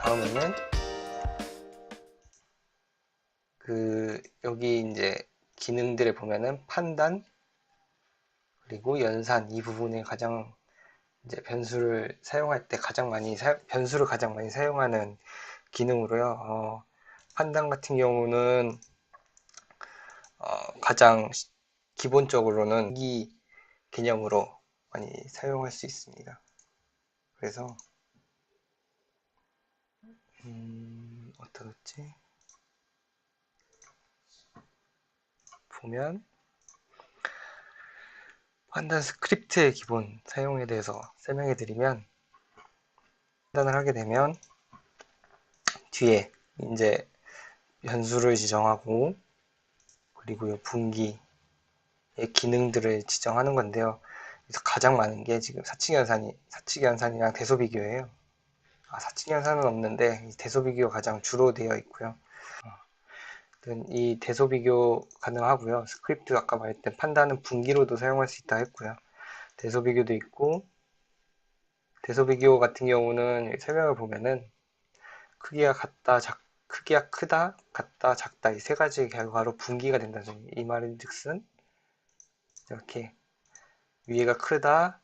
다음에는 여기 이제 기능들에 보면은 판단 그리고 연산 이 부분에 가장 이제 변수를 사용할 때 변수를 가장 많이 사용하는 기능으로요. 판단 같은 경우는 가장 기본적으로는 이 개념으로 많이 사용할 수 있습니다. 그래서 어떠겠지? 보면 판단 스크립트의 기본 사용에 대해서 설명해 드리면, 판단을 하게 되면 뒤에 이제 변수를 지정하고 그리고 이 분기의 기능들을 지정하는 건데요. 그래서 가장 많은 게 지금 사칙연산이랑 대소비교예요. 사칙연산은 없는데 대소비교가 가장 주로 되어 있고요. 이 대소비교 가능하고요. 스크립트 아까 말했던 판단은 분기로도 사용할 수 있다 했고요. 대소비교도 있고, 대소비교 같은 경우는 설명을 보면은 크기가 크다, 같다, 작다 이 세 가지 결과로 분기가 된다는 점이, 이 말인즉슨 이렇게 위에가 크다,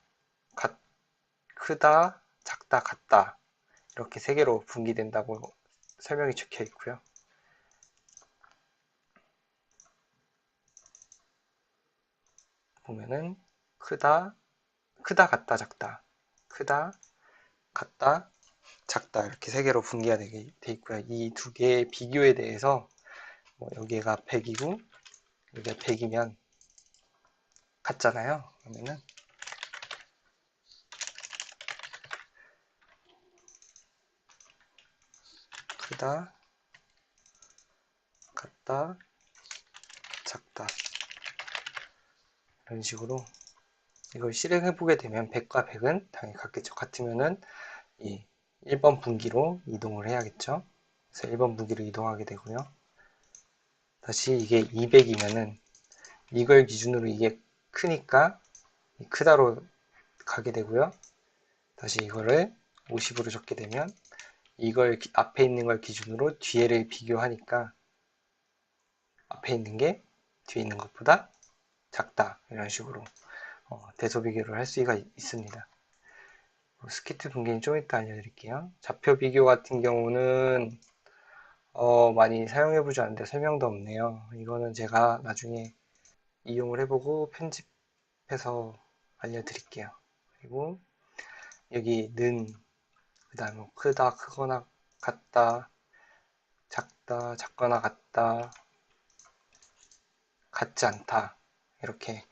작다, 같다 이렇게 세 개로 분기된다고 설명이 적혀 있고요. 보면은 크다, 같다, 작다, 크다, 같다, 작다 이렇게 세 개로 분기가 돼 있고요. 이 두 개의 비교에 대해서 여기가 100이고 여기가 100이면 같잖아요. 그러면은 크다, 같다, 작다 이런 식으로 이걸 실행해보게 되면 100과 100은 당연히 같겠죠. 같으면은 이 1번 분기로 이동을 해야겠죠. 그래서 1번 분기로 이동하게 되고요. 다시 이게 200이면은 이걸 기준으로 이게 크니까 크다로 가게 되고요. 다시 이거를 50으로 적게 되면 이걸 앞에 있는 걸 기준으로 뒤에를 비교하니까 앞에 있는 게 뒤에 있는 것보다 작다 이런 식으로 대소 비교를 할 수가 있습니다. 스키트 분기는 좀 이따 알려드릴게요. 좌표 비교 같은 경우는 많이 사용해보지 않는데 설명도 없네요. 이거는 제가 나중에 이용을 해보고 편집해서 알려드릴게요. 그리고 여기 그 다음에 크다, 크거나 같다, 작다, 작거나 같다, 같지 않다 이렇게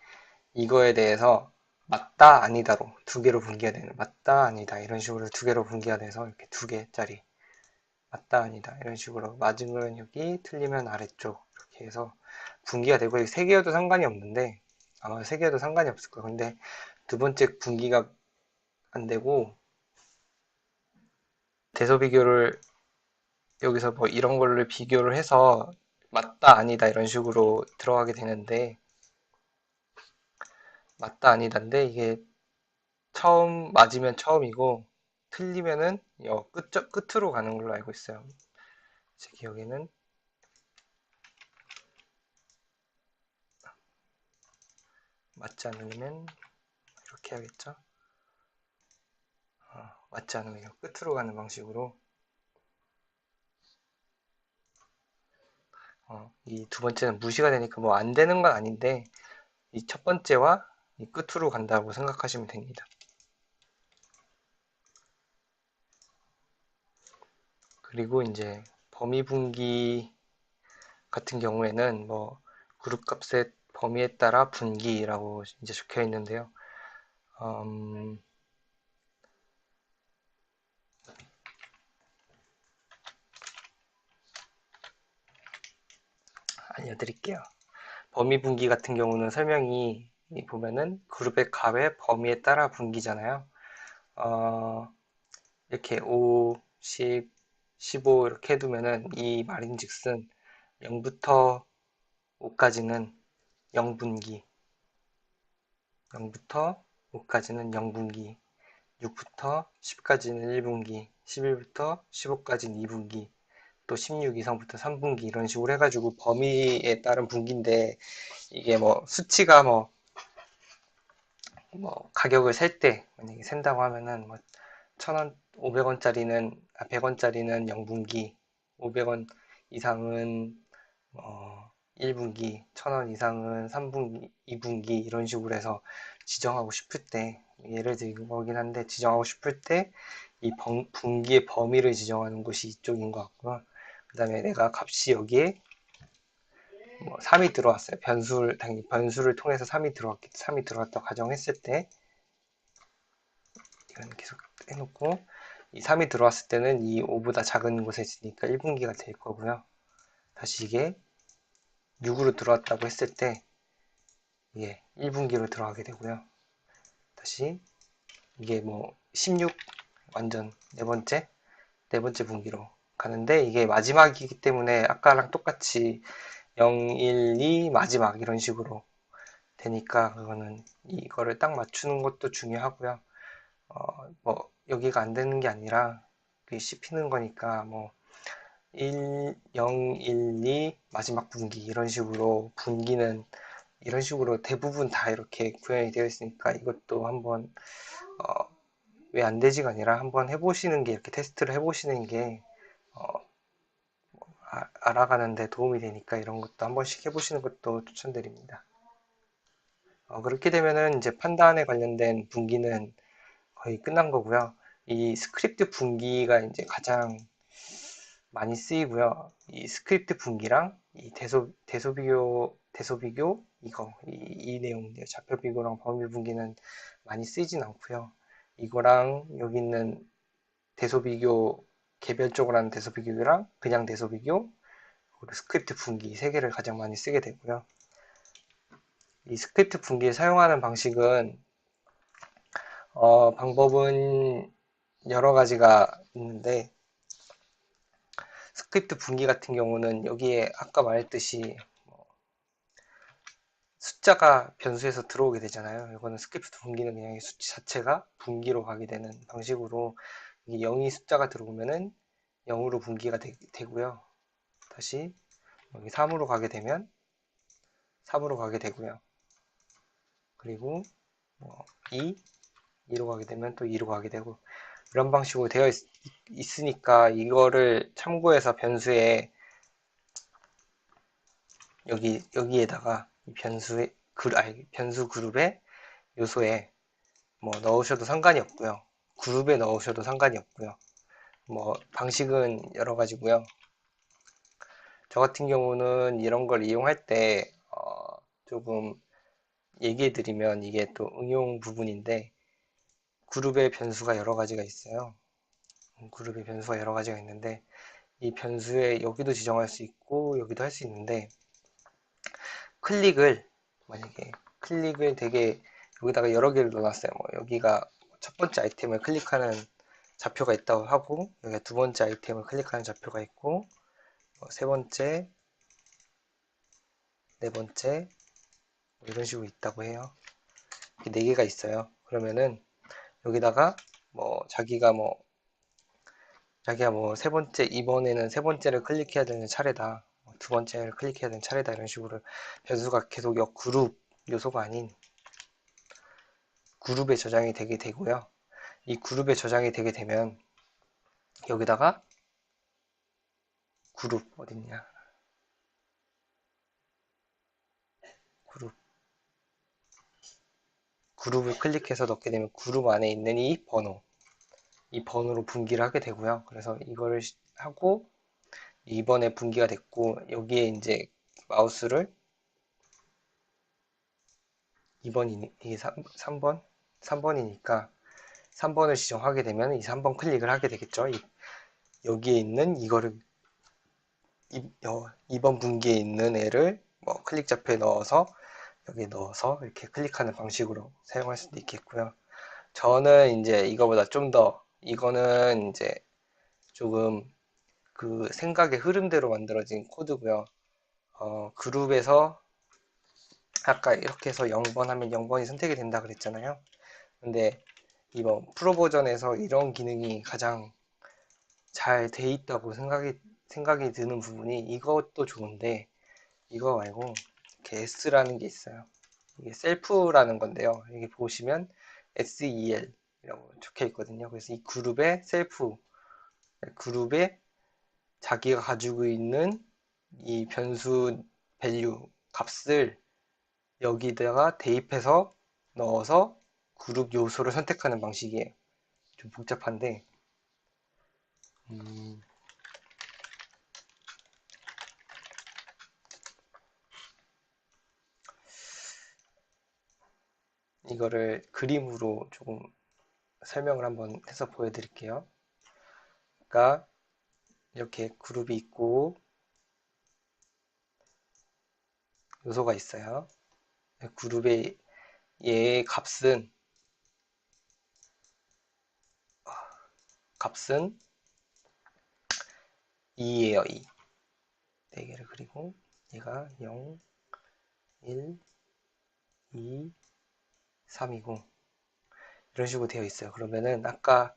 이거에 대해서 맞다, 아니다로 두 개로 분기가 되는, 맞다, 아니다 이런 식으로 두 개로 분기가 돼서 이렇게 두 개짜리 맞다, 아니다 이런 식으로 맞으면 여기, 틀리면 아래쪽 이렇게 해서 분기가 되고, 세 개여도 상관이 없는데 아마 세 개여도 상관이 없을 거예요. 근데 두 번째 분기가 안 되고 대소 비교를 여기서 뭐 이런 걸로 비교를 해서 맞다, 아니다 이런 식으로 들어가게 되는데, 맞다, 아니다인데 이게 처음 맞으면 처음이고 틀리면은 끝으로 가는 걸로 알고 있어요. 제 기억에는 맞지 않으면 이렇게 해야겠죠. 맞지 않으면 끝으로 가는 방식으로 이 두 번째는 무시가 되니까 뭐 안 되는 건 아닌데 이 첫 번째와 이 끝으로 간다고 생각하시면 됩니다. 그리고 이제 범위 분기 같은 경우에는 뭐 그룹 값의 범위에 따라 분기라고 이제 적혀 있는데요. 알려드릴게요. 범위 분기 같은 경우는 설명이 보면은 그룹의 값의 범위에 따라 분기잖아요. 이렇게 5, 10, 15 이렇게 해두면은 이 말인즉슨 0부터 5까지는 0분기, 0부터 5까지는 0분기, 6부터 10까지는 1분기, 11부터 15까지는 2분기, 또 16 이상부터 3분기 이런 식으로 해가지고 범위에 따른 분기인데 이게 뭐 수치가 뭐 가격을 셀 때 만약에 센다고 하면은 뭐 1,000원, 500원짜리는 100원짜리는 0분기, 500원 이상은 1분기, 1,000원 이상은 3분기, 2분기 이런 식으로 해서 지정하고 싶을 때 예를 들은 거긴 한데 지정하고 싶을 때 이 분기의 범위를 지정하는 곳이 이쪽인 것 같고요. 그 다음에 내가 값이 여기에 뭐 3이 들어왔어요. 당연히 변수를 통해서 3이 들어왔다고 가정했을 때 이건 계속 해놓고 이 3이 들어왔을 때는 이 5보다 작은 곳에 있으니까 1분기가 될 거고요. 다시 이게 6으로 들어왔다고 했을 때 이게 1분기로 들어가게 되고요. 다시 이게 뭐 16 완전 네 번째 분기로 가는데 이게 마지막이기 때문에 아까랑 똑같이 0, 1, 2 마지막 이런 식으로 되니까 그거는 이거를 딱 맞추는 것도 중요하고요. 뭐 여기가 안 되는 게 아니라 씹히는 거니까 뭐 1, 0, 1, 2 마지막 분기 이런 식으로 분기는 이런 식으로 대부분 다 이렇게 구현이 되어 있으니까 이것도 한번 왜 안 되지가 아니라 한번 해보시는 게 이렇게 테스트를 해보시는 게 어, 알아가는 데 도움이 되니까 이런 것도 한 번씩 해보시는 것도 추천드립니다. 그렇게 되면은 이제 판단에 관련된 분기는 거의 끝난 거고요. 이 스크립트 분기가 이제 가장 많이 쓰이고요. 이 스크립트 분기랑 이 대소비교 이 내용들 좌표 비교랑 범위 분기는 많이 쓰이진 않고요. 이거랑 여기 있는 대소비교 개별적으로 하는 대소비교랑 그냥 대소비교 그리고 스크립트 분기 세 개를 가장 많이 쓰게 되고요. 이 스크립트 분기에 사용하는 방식은 방법은 여러 가지가 있는데 스크립트 분기 같은 경우는 여기에 아까 말했듯이 숫자가 변수에서 들어오게 되잖아요. 이거는 스크립트 분기는 그냥 수치 자체가 분기로 가게 되는 방식으로 0이 숫자가 들어오면은 0으로 분기가 되고요. 다시 여기 3으로 가게 되면 3으로 가게 되고요. 그리고 2, 2로 가게 되면 또 2로 가게 되고 이런 방식으로 되어 있으니까 이거를 참고해서 변수에 여기에다가 이 변수 그룹의 요소에 뭐 넣으셔도 상관이 없고요. 그룹에 넣으셔도 상관이 없고요. 뭐 방식은 여러 가지고요. 저 같은 경우는 이런 걸 이용할 때 조금 얘기해 드리면 이게 또 응용 부분인데 그룹의 변수가 여러 가지가 있어요. 그룹의 변수가 여러 가지가 있는데 이 변수에 여기도 지정할 수 있고 여기도 할 수 있는데 만약에 클릭을 되게 여기다가 여러 개를 넣어놨어요. 뭐 여기가 첫 번째 아이템을 클릭하는 좌표가 있다고 하고 여기가 두 번째 아이템을 클릭하는 좌표가 있고 세 번째, 네 번째 뭐 이런 식으로 있다고 해요. 이렇게 네 개가 있어요. 그러면은 여기다가 자기가 뭐 세 번째 이번에는 세 번째를 클릭해야 되는 차례다. 두 번째를 클릭해야 되는 차례다. 이런 식으로 변수가 계속 그룹 요소가 아닌 그룹에 저장이 되게 되고요. 이 그룹에 저장이 되게 되면 여기다가 그룹 어딨냐? 그룹 그룹을 클릭해서 넣게 되면 그룹 안에 있는 이 번호로 분기를 하게 되고요. 그래서 이거를 하고 이번에 분기가 됐고 여기에 이제 마우스를 2번이 이게 3번 3번이니까 3번을 지정하게 되면 이 3번 클릭을 하게 되겠죠. 여기에 있는 이거를 2번 분기에 있는 애를 뭐 클릭 좌표에 넣어서 여기 넣어서 이렇게 클릭하는 방식으로 사용할 수도 있겠고요. 저는 이제 이거보다 좀 더 이거는 이제 조금 그 생각의 흐름대로 만들어진 코드고요. 그룹에서 아까 이렇게 해서 0번 하면 0번이 선택이 된다 그랬잖아요. 근데 이번 프로 버전에서 이런 기능이 가장 잘 돼 있다고 생각이 드는 부분이, 이것도 좋은데 이거 말고 이렇게 S라는 게 있어요. 이게 셀프라는 건데요. 여기 보시면 SEL이라고 적혀 있거든요. 그래서 이 그룹의 셀프, 그룹에 자기가 가지고 있는 이 변수 밸류 값을 여기다가 대입해서 넣어서 그룹 요소를 선택하는 방식이에요. 좀 복잡한데, 음, 이거를 그림으로 조금 설명을 한번 해서 보여드릴게요. 그러니까 이렇게 그룹이 있고 요소가 있어요. 그룹의 얘의 값은 2예요. 2. 4개를 그리고 얘가 0, 1, 2, 3이고 이런 식으로 되어 있어요. 그러면은 아까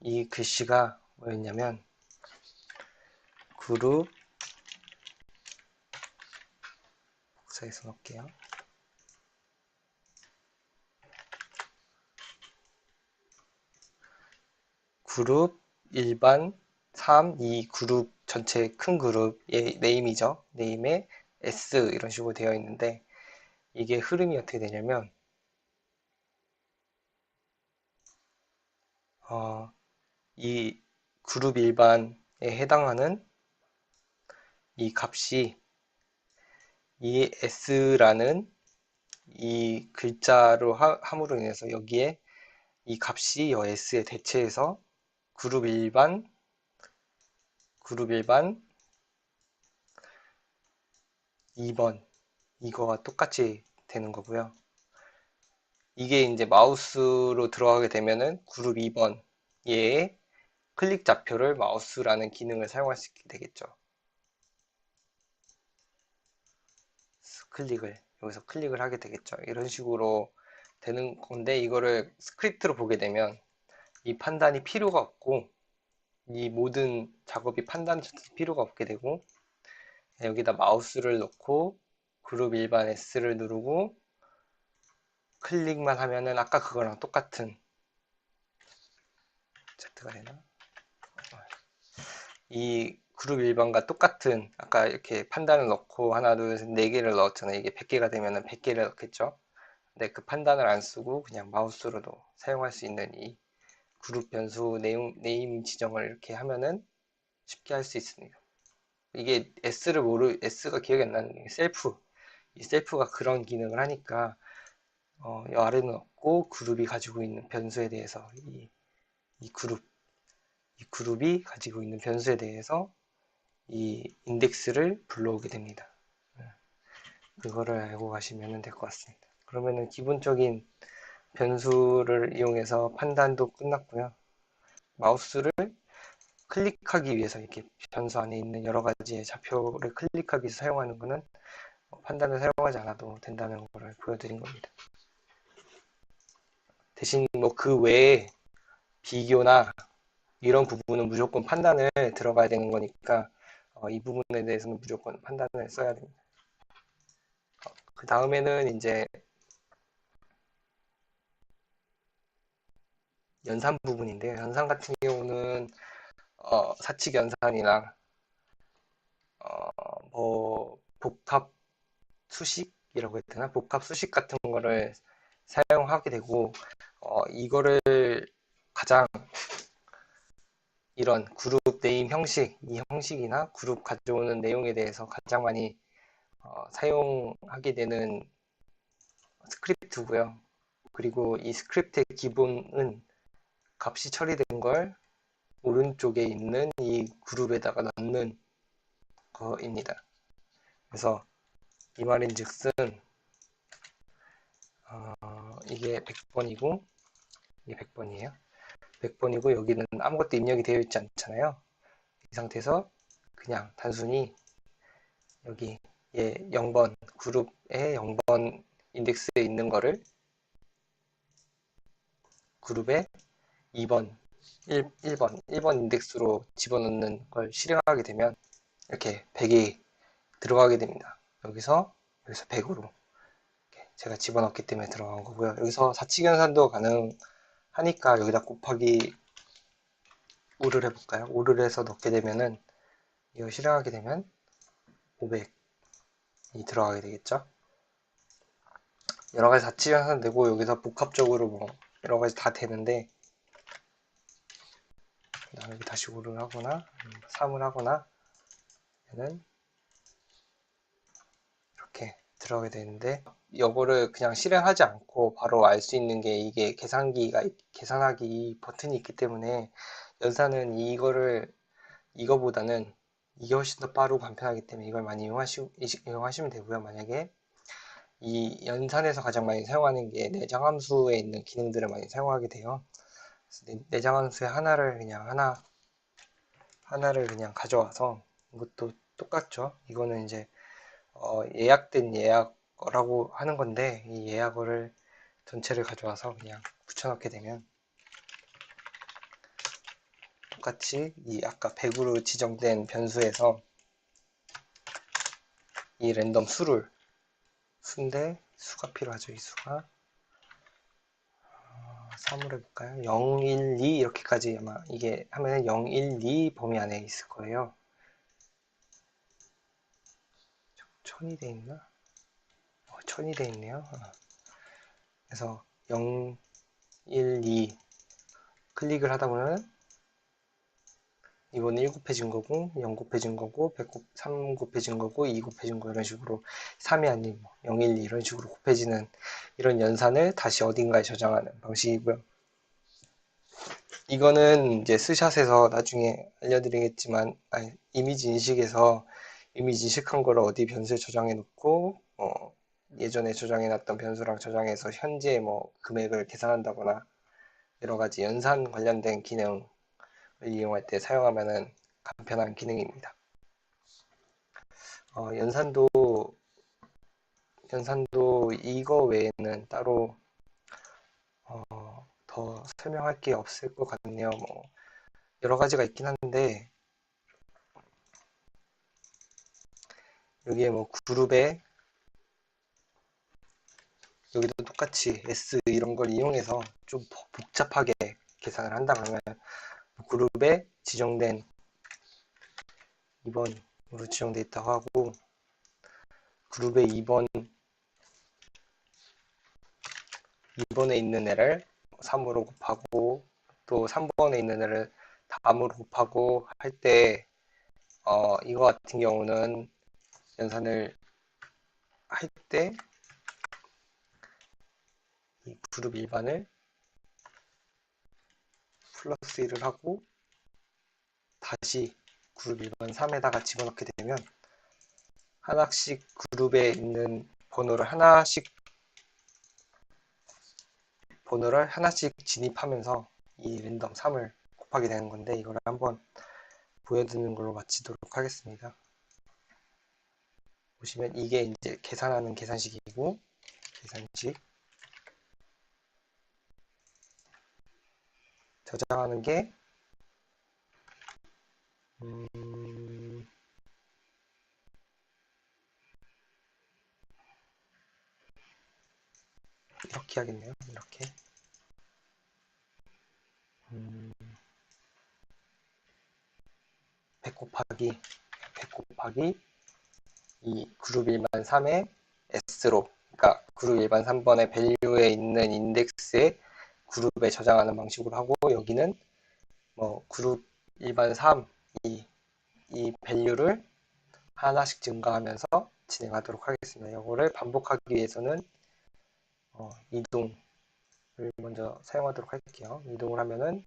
이 글씨가 뭐였냐면 그룹, 복사해서 넣을게요. 그룹 일반 3, 이 그룹 전체 큰 그룹의 네임이죠. 네임에 S 이런 식으로 되어 있는데, 이게 흐름이 어떻게 되냐면 이 그룹 일반에 해당하는 이 값이 이 S라는 이 글자로 함으로 인해서 여기에 이 값이 여 S에 대체해서 그룹 일반 2번 이거와 똑같이 되는 거고요. 이게 이제 마우스로 들어가게 되면은 그룹 2번 얘의 클릭 좌표를 마우스라는 기능을 사용할 수 있게 되겠죠. 여기서 클릭을 하게 되겠죠. 이런 식으로 되는 건데, 이거를 스크립트로 보게 되면 이 판단이 필요가 없고, 이 모든 작업이 판단 필요가 없게 되고, 여기다 마우스를 넣고 그룹 일반 S를 누르고 클릭만 하면은 아까 그거랑 똑같은, Z가 되나? 이 그룹 일반과 똑같은, 아까 이렇게 판단을 넣고 하나 둘 셋 네 개를 넣었잖아요. 이게 100개가 되면은 100개를 넣겠죠. 근데 그 판단을 안 쓰고 그냥 마우스로도 사용할 수 있는 이 그룹 변수 네임 지정을 이렇게 하면은 쉽게 할 수 있습니다. 이게 S가 기억이 안 나는 게 이 셀프가 그런 기능을 하니까, 이 아래는 없고 그룹이 가지고 있는 변수에 대해서 이 그룹, 이 그룹이 가지고 있는 변수에 대해서 이 인덱스를 불러오게 됩니다. 그거를 알고 가시면 될 것 같습니다. 그러면은 기본적인 변수를 이용해서 판단도 끝났고요. 마우스를 클릭하기 위해서 이렇게 변수 안에 있는 여러 가지의 좌표를 클릭하기 위해서 사용하는 것은 판단을 사용하지 않아도 된다는 것을 보여드린 겁니다. 대신 뭐 그 외에 비교나 이런 부분은 무조건 판단을 들어가야 되는 거니까, 이 부분에 대해서는 무조건 판단을 써야 됩니다. 그 다음에는 이제 연산 부분인데요. 연산 같은 경우는 사칙 연산이나 뭐 복합 수식이라고 해야 되나? 복합 수식 같은 거를 사용하게 되고, 이거를 가장 이런 그룹 네임 형식, 이 형식이나 그룹 가져오는 내용에 대해서 가장 많이 사용하게 되는 스크립트고요. 그리고 이 스크립트의 기본은 값이 처리된 걸 오른쪽에 있는 이 그룹에다가 넣는 거입니다. 그래서 이 말인즉슨 이게 100번이고 이게 100번이에요. 100번이고 여기는 아무것도 입력이 되어 있지 않잖아요. 이 상태에서 그냥 단순히 여기 0번 그룹의 0번 인덱스에 있는 거를 그룹에 2번, 1번 인덱스로 집어넣는 걸 실행하게 되면 이렇게 100이 들어가게 됩니다. 여기서 100으로 제가 집어넣기 때문에 들어간 거고요. 여기서 사칙연산도 가능하니까 여기다 곱하기 5를 해볼까요? 5를 해서 넣게 되면은 이거 실행하게 되면 500이 들어가게 되겠죠. 여러가지 사칙연산 되고 여기서 복합적으로 뭐 여러가지 다 되는데, 그 다음에 다시 5를 하거나 3을 하거나 얘는 이렇게 들어가게 되는데, 이거를 그냥 실행하지 않고 바로 알 수 있는 게 이게 계산하기 버튼이 있기 때문에 연산은 이거보다는 이게 훨씬 더 빠르고 간편하기 때문에 이걸 많이 이용하시면 되고요. 만약에 이 연산에서 가장 많이 사용하는 게 내장함수에 있는 기능들을 많이 사용하게 돼요. 내장함수의 하나를 그냥 가져와서, 이것도 똑같죠. 이거는 이제 예약된 예약어라고 하는 건데, 이 예약어를 전체를 가져와서 그냥 붙여넣게 되면 똑같이 이 아까 100으로 지정된 변수에서 이 랜덤 수인데 수가 필요하죠. 이 수가 3으로 해볼까요? 0, 1, 2 이렇게까지 아마 이게 하면 0, 1, 2 범위 안에 있을 거예요. 1000이 돼 있나? 1000이 돼 있네요. 그래서 0, 1, 2 클릭을 하다 보면 이거는 1 곱해진 거고 0 곱해진 거고 3 곱해진 거고 2 곱해진 거, 이런 식으로 3이 아닌 0, 1, 2 이런 식으로 곱해지는 이런 연산을 다시 어딘가에 저장하는 방식이고요. 이거는 이제 스샷에서 나중에 알려드리겠지만, 이미지 인식에서 이미지 인식한 거를 어디 변수에 저장해 놓고 예전에 저장해 놨던 변수랑 저장해서 현재 뭐 금액을 계산한다거나 여러 가지 연산 관련된 기능을 이용할 때 사용하면은 간편한 기능입니다. 연산도 이거 외에는 따로 더 설명할 게 없을 것 같네요. 뭐 여러 가지가 있긴 한데, 여기에 뭐 그룹에 여기도 똑같이 S 이런 걸 이용해서 좀 복잡하게 계산을 한다 그러면 그룹에 지정된 2번으로 지정되어 있다고 하고, 그룹에 2번에 있는 애를 3으로 곱하고 또 3번에 있는 애를 다음으로 곱하고 할 때 이거 같은 경우는 연산을 할 때 이 그룹 일반을 플러스 1을 하고 다시 그룹 일반 3에다가 집어넣게 되면 하나씩 그룹에 있는 번호를 하나씩 진입하면서 이 랜덤 3을 곱하게 되는 건데, 이걸 한번 보여드리는 걸로 마치도록 하겠습니다. 보시면 이게 이제 계산하는 계산식이고, 계산식 저장하는 게 이렇게 하겠네요. 이렇게 100 곱하기 이 그룹 일반 3의 S로, 그러니까 그룹 일반 3번의 밸류에 있는 인덱스에 그룹에 저장하는 방식으로 하고, 여기는 뭐 그룹 일반 3 이 밸류를 하나씩 증가하면서 진행하도록 하겠습니다. 이거를 반복하기 위해서는 이동을 먼저 사용하도록 할게요. 이동을 하면은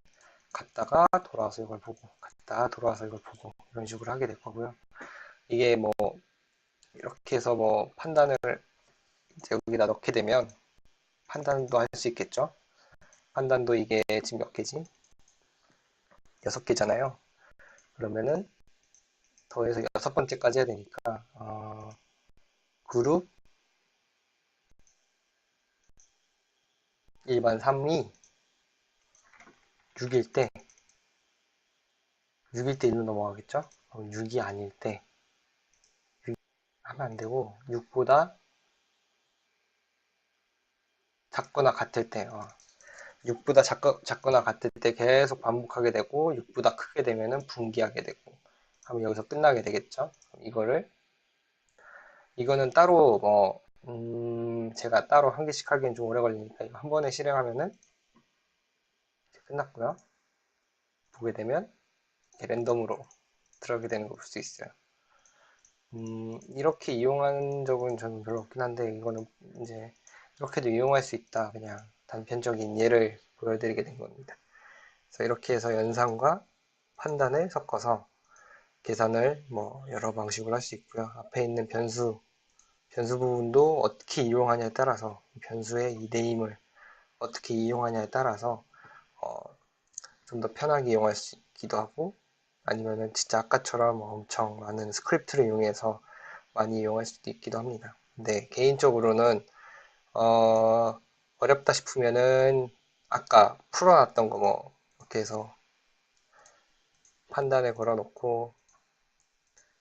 갔다가 돌아와서 이걸 보고, 갔다 돌아와서 이걸 보고, 이런 식으로 하게 될 거고요. 이게 뭐 이렇게 해서 뭐 판단을 이제 여기다 넣게 되면 판단도 할 수 있겠죠. 판단도 이게 지금 몇 개지? 6개잖아요. 그러면은 더해서 6번째까지 해야 되니까 그룹 일반 3이 6일 때 6일 때 1로 넘어가겠죠? 6이 아닐 때 하면 안 되고 6보다 작거나 같을 때 6보다 작거나 같을 때 계속 반복하게 되고 6보다 크게 되면은 분기하게 되고 하면 여기서 끝나게 되겠죠? 이거는 따로 제가 따로 한 개씩 하기엔 좀 오래 걸리니까 이거 한 번에 실행하면은 끝났고요. 보게 되면 이렇게 랜덤으로 들어가게 되는 거 볼 수 있어요. 이렇게 이용한 적은 저는 별로 없긴 한데 이거는 이제 이렇게도 이용할 수 있다. 그냥 단편적인 예를 보여드리게 된 겁니다. 그래서 이렇게 해서 연산과 판단을 섞어서 계산을 뭐 여러 방식으로 할 수 있고요. 앞에 있는 변수 부분도 어떻게 이용하냐에 따라서 변수의 이 네임을 어떻게 이용하냐에 따라서 좀 더 편하게 이용할 수 있기도 하고 아니면은 진짜 아까처럼 엄청 많은 스크립트를 이용해서 많이 이용할 수도 있기도 합니다. 근데 개인적으로는 어렵다 싶으면은 아까 풀어놨던 거 뭐 이렇게 해서 판단에 걸어놓고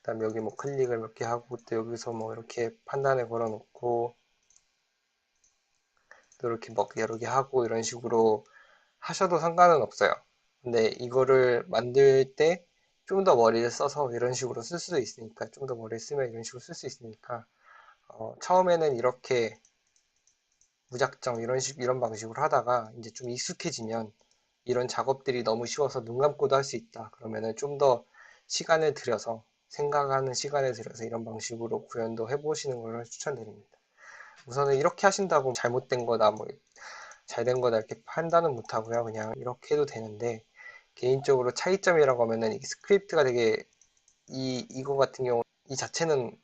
그다음 여기 뭐 클릭을 몇 개 하고 또 여기서 뭐 이렇게 판단에 걸어놓고 또 이렇게 뭐 여러 개 하고 이런 식으로 하셔도 상관은 없어요. 근데 이거를 만들 때 좀 더 머리를 써서 이런 식으로 쓸 수도 있으니까 좀 더 머리를 쓰면 이런 식으로 쓸 수 있으니까 처음에는 이렇게 무작정 이런 방식으로 하다가 이제 좀 익숙해지면 이런 작업들이 너무 쉬워서 눈 감고도 할 수 있다. 그러면은 좀 더 시간을 들여서 생각하는 시간을 들여서 이런 방식으로 구현도 해보시는 걸 추천드립니다. 우선은 이렇게 하신다고 잘못된 거다, 뭐 잘 된 거다 이렇게 판단은 못 하고요. 그냥 이렇게 해도 되는데 개인적으로 차이점이라고 하면은 이 스크립트가 되게 이거 같은 경우 이 자체는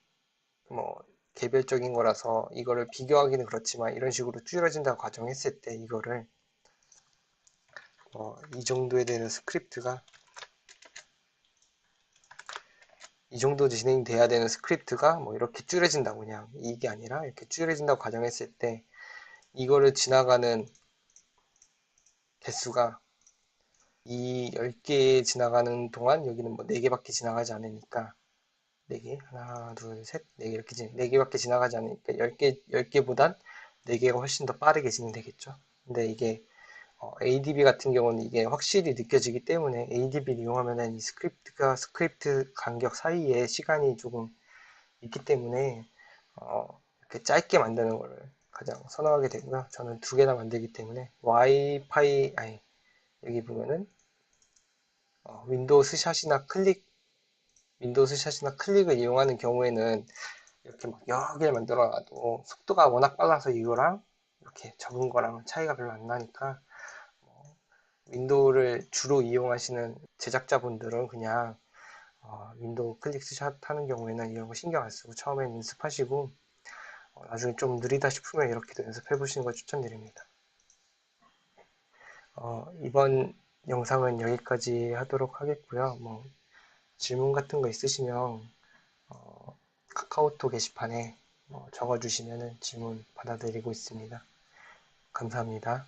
뭐 개별적인 거라서 이거를 비교하기는 그렇지만 이런 식으로 줄여진다고 가정했을 때 이거를 이 정도에 되는 스크립트가 이 정도 진행돼야 되는 스크립트가 뭐 이렇게 줄여진다고 그냥 이게 아니라 이렇게 줄여진다고 가정했을 때 이거를 지나가는 개수가 이 10개 지나가는 동안 여기는 뭐 4개밖에 지나가지 않으니까 4개 하나 둘셋 4개 이렇게 4개밖에 지나가지 않으니까 10개보단 4개가 훨씬 더 빠르게 진행되겠죠. 근데 이게 ADB 같은 경우는 이게 확실히 느껴지기 때문에 ADB를 이용하면 이 스크립트가 스크립트 간격 사이에 시간이 조금 있기 때문에 이렇게 짧게 만드는 거를 가장 선호하게 되고요. 저는 2개나 만들기 때문에 와이파이 아니 여기 보면은 윈도우 스샷이나 클릭을 이용하는 경우에는 이렇게 막 여러 개를 만들어 놔도 속도가 워낙 빨라서 이거랑 이렇게 적은 거랑 차이가 별로 안 나니까 윈도우를 주로 이용하시는 제작자분들은 그냥 윈도우 클릭 스샷 하는 경우에는 이런 거 신경 안 쓰고 처음엔 연습하시고 나중에 좀 느리다 싶으면 이렇게도 연습해 보시는 걸 추천드립니다. 이번 영상은 여기까지 하도록 하겠고요. 뭐 질문 같은 거 있으시면 카카오톡 게시판에 적어주시면 질문 받아드리고 있습니다. 감사합니다.